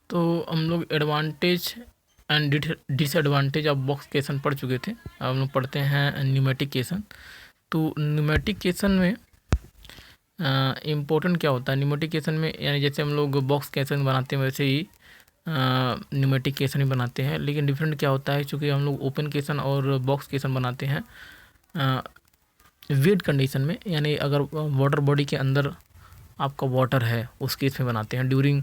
तो हम लोग advantage and disadvantage of box केसन पढ़ चुके थे। अब हम लोग पढ़ते हैं न्यूमेटिक केसन। तो न्यूमेटिक केसन में इम्पोर्टेंट क्या होता है न्यूमेटिक केसन में, यानी जैसे हम लोग बॉक्स केसन बनाते हैं वैसे ही न्यूमेटिक केसन ही बनाते हैं, लेकिन डिफरेंट क्या होता है, चूँकि हम लोग ओपन केसन और बॉक्स केसन बनाते हैं वेट कंडीशन में, यानी अगर वाटर बॉडी के अंदर आपका वाटर है उस केस में बनाते हैं during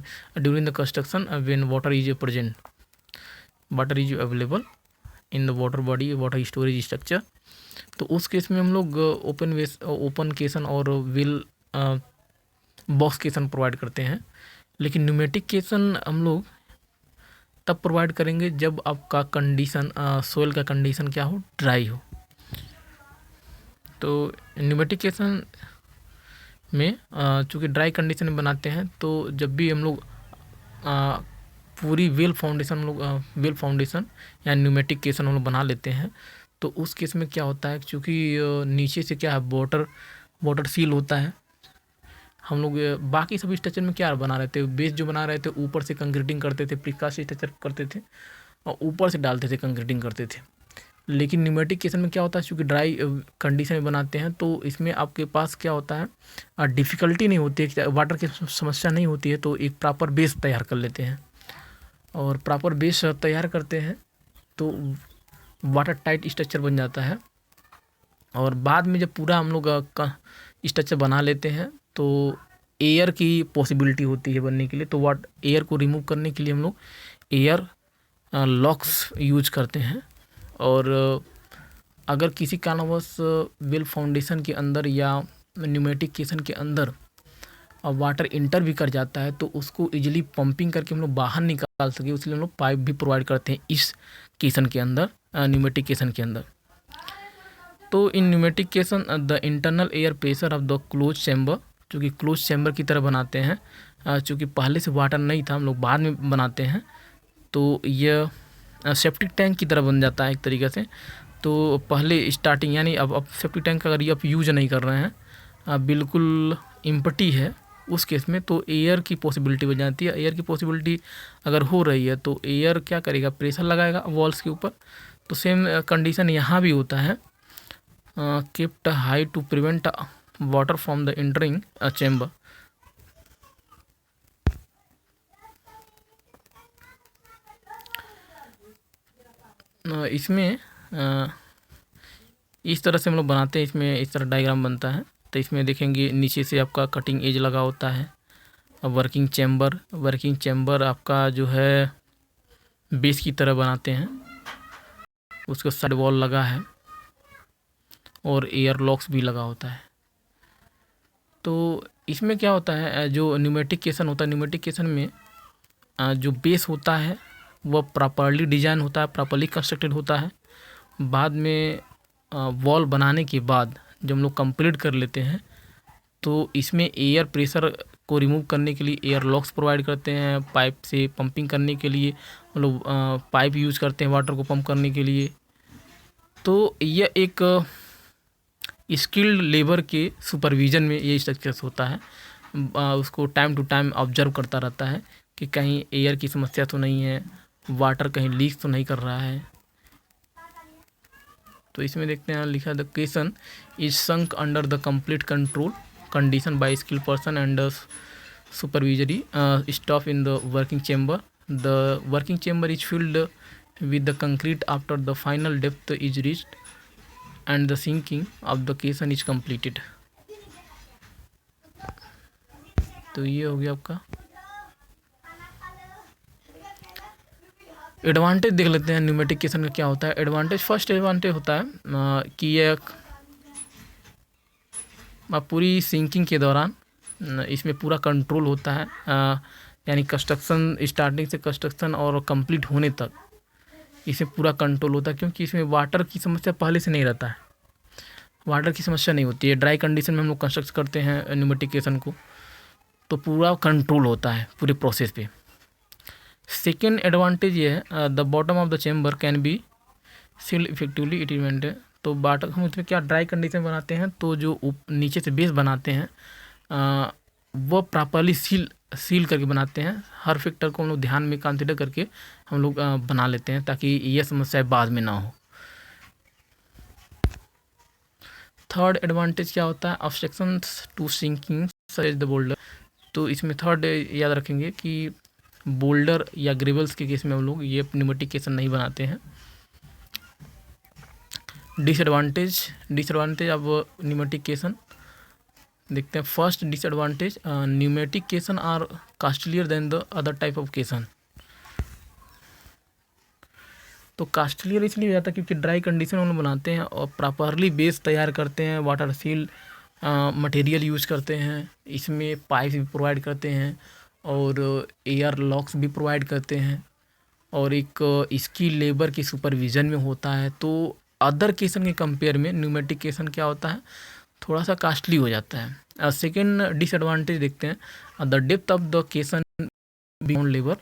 the construction when water is present, water is available in the water body, water storage structure. तो उस केस में हम लोग ओपन केसन और वेल बॉक्स केसन प्रोवाइड करते हैं। लेकिन न्यूमेटिक केसन हम लोग तब प्रोवाइड करेंगे जब आपका कंडीशन सोइल का कंडीशन क्या हो, ड्राई हो। तो न्यूमेटिक केसन में चूँकि ड्राई कंडीशन में बनाते हैं, तो जब भी हम लोग पूरी वेल फाउंडेशन या न्यूमेटिक केसन हम लोग बना लेते हैं, तो उस केस में क्या होता है, चूँकि नीचे से क्या है वाटर सील होता है। हम लोग बाकी सभी स्ट्रक्चर में क्या बना रहे थे, बेस जो बना रहे थे ऊपर से कंक्रीटिंग करते थे, प्रीकास्ट स्ट्रक्चर करते थे और ऊपर से डालते थे, कंक्रीटिंग करते थे। लेकिन न्यूमेटिक केसन में क्या होता है, चूँकि ड्राई कंडीशन में बनाते हैं, तो इसमें आपके पास क्या होता है, डिफ़िकल्टी नहीं होती है, वाटर की समस्या नहीं होती है, तो एक प्रॉपर बेस तैयार कर लेते हैं। और प्रॉपर बेस तैयार करते हैं तो वाटर टाइट स्ट्रक्चर बन जाता है। और बाद में जब पूरा हम लोग स्ट्रक्चर बना लेते हैं, तो एयर की पॉसिबिलिटी होती है बनने के लिए, तो एयर को रिमूव करने के लिए हम लोग एयर लॉक्स यूज करते हैं। और अगर किसी कारणवश वेल फाउंडेशन के अंदर या न्यूमेटिक केसन के अंदर वाटर इंटर भी कर जाता है, तो उसको इजीली पंपिंग करके हम लोग बाहर निकाल सके, इसलिए हम लोग पाइप भी प्रोवाइड करते हैं इस केसन के अंदर, न्यूमेटिक केसन के अंदर। तो इन न्यूमेटिक केसन the internal air pressure of the close chamber, चूँकि क्लोज चैम्बर की तरह बनाते हैं, चूँकि पहले से वाटर नहीं था, हम लोग बाद में बनाते हैं, तो यह सेप्टिक टैंक की तरह बन जाता है एक तरीके से। तो पहले स्टार्टिंग, यानी अब सेप्टिक टैंक अगर ये आप यूज नहीं कर रहे हैं, बिल्कुल इम्पटी है, उस केस में तो एयर की पॉसिबिलिटी बन जाती है। एयर की पॉसिबिलिटी अगर हो रही है, तो एयर क्या करेगा, प्रेशर लगाएगा वॉल्स के ऊपर। तो सेम कंडीशन यहाँ भी होता है, kept high to prevent water from the entering a chamber। इसमें इस तरह से हम लोग बनाते हैं, इसमें इस तरह डायग्राम बनता है। तो इसमें देखेंगे नीचे से आपका कटिंग एज लगा होता है, वर्किंग चैम्बर आपका जो है बेस की तरह बनाते हैं, उसका साइड वॉल लगा है और एयर लॉक्स भी लगा होता है। तो इसमें क्या होता है, जो न्यूमेटिक केसन होता है, न्यूमेटिक केसन में जो बेस होता है वह प्रॉपरली डिजाइन होता है, प्रॉपरली कंस्ट्रक्टेड होता है। बाद में वॉल बनाने के बाद जब हम लोग कंप्लीट कर लेते हैं, तो इसमें एयर प्रेशर को रिमूव करने के लिए एयर लॉक्स प्रोवाइड करते हैं। पाइप से पंपिंग करने के लिए हम लोग पाइप यूज़ करते हैं वाटर को पंप करने के लिए। तो यह एक स्किल्ड लेबर के सुपरविज़न में ये स्ट्रक्चर्स होता है। उसको टाइम टू टाइम ऑब्जर्व करता रहता है कि कहीं एयर की समस्या तो नहीं है, वाटर कहीं लीक तो नहीं कर रहा है। तो इसमें देखते हैं लिखा, द केसन is sunk under the complete control condition bye skill person and supervisory staff in the working chamber. The working chamber is filled with the concrete after the final depth is reached and the sinking of the caisson is completed। तो ये हो गया आपका advantage. देख लेते हैं pneumatic केसन का क्या होता है एडवांटेज। फर्स्ट एडवांटेज होता है कि ये पूरी सिंकिंग के दौरान इसमें पूरा कंट्रोल होता है, यानी कंस्ट्रक्शन स्टार्टिंग से कंस्ट्रक्शन और कंप्लीट होने तक इसमें पूरा कंट्रोल होता है, क्योंकि इसमें वाटर की समस्या पहले से नहीं रहता है, वाटर की समस्या नहीं होती है। ड्राई कंडीशन में हम लोग कंस्ट्रक्ट करते हैं न्यूमेटिक केसन को, तो पूरा कंट्रोल होता है पूरे प्रोसेस पे। सेकेंड एडवांटेज ये है, the bottom of the chamber can be sealed effectively it event. तो हम उसमें क्या ड्राई कंडीशन बनाते हैं, तो जो नीचे से बेस बनाते हैं वह प्रॉपरली सील करके बनाते हैं। हर फैक्टर को हम लोग ध्यान में कंसिडर करके हम लोग बना लेते हैं ताकि ये समस्या बाद में ना हो। थर्ड एडवांटेज क्या होता है, obstructions to sinking such as the boulder. तो इसमें थर्ड याद रखेंगे कि बोल्डर या ग्रेवल्स के केस में हम लोग ये न्यूमेटिक केसन नहीं बनाते हैं। डिसएडवांटेज ऑफ न्यूमेटिक केसन देखते हैं। First disadvantage, pneumatic caisson are costlier than the other type of caisson. तो कॉस्टलियर इसलिए हो जाता है क्योंकि ड्राई कंडीशन में बनाते हैं और प्रॉपरली बेस तैयार करते हैं, वाटर सील मटेरियल यूज़ करते हैं, इसमें पाइप भी प्रोवाइड करते हैं और एयर लॉक्स भी प्रोवाइड करते हैं और एक इसकी लेबर की सुपरविज़न में होता है। तो अदर केसन के कंपेयर में न्यूमेटिक केसन क्या होता है, थोड़ा सा कॉस्टली हो जाता है। सेकेंड डिसएडवांटेज देखते हैं, the depth of the caisson beyond labour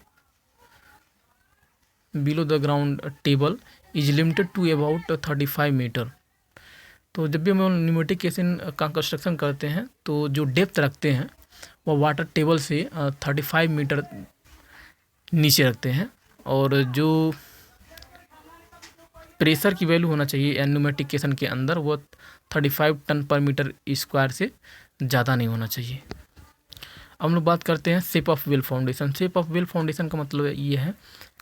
below the ground table is limited to about 35 metre. तो जब भी हम न्यूमेटिक केसन का कंस्ट्रक्शन करते हैं तो जो डेप्थ रखते हैं वो वाटर टेबल से 35 मीटर नीचे रखते हैं और जो प्रेशर की वैल्यू होना चाहिए न्यूमेटिक केसन के अंदर वो 35 टन पर मीटर स्क्वायर से ज़्यादा नहीं होना चाहिए। अब हम लोग बात करते हैं shape of well foundation. Shape of well foundation का मतलब ये है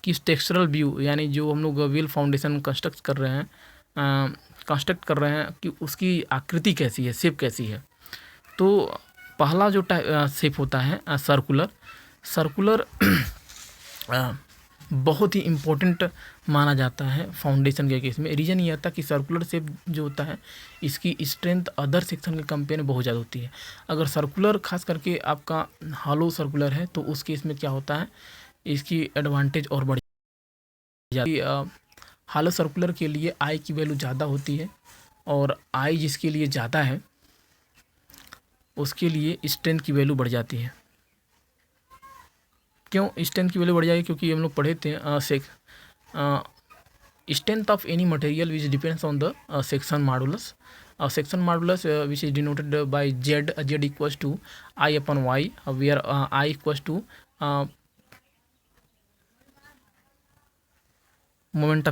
कि टेक्सचरल व्यू, यानी जो हम लोग वेल फाउंडेशन कंस्ट्रक्ट कर रहे हैं कि उसकी आकृति कैसी है, शेप कैसी है। तो पहला जो शेप होता है सर्कुलर बहुत ही इम्पोर्टेंट माना जाता है फाउंडेशन के केस में। रीज़न ये आता है कि सर्कुलर शेप जो होता है इसकी स्ट्रेंथ अदर सेक्शन के कंपेयर में बहुत ज़्यादा होती है। अगर सर्कुलर खास करके आपका हॉलो सर्कुलर है तो उस केस में क्या होता है, इसकी एडवांटेज और बढ़ जाती है। हॉलो सर्कुलर के लिए आई की वैल्यू ज़्यादा होती है और आई जिसके लिए ज़्यादा है उसके लिए स्ट्रेंथ की वैल्यू बढ़ जाती है। क्यों स्ट्रेंथ की वैल्यू बढ़ जाएगी, क्योंकि हम लोग पढ़े थे strength of any material which depends on the section modulus. Section modulus which is denoted by z equals to I upon y, where I equals to moment of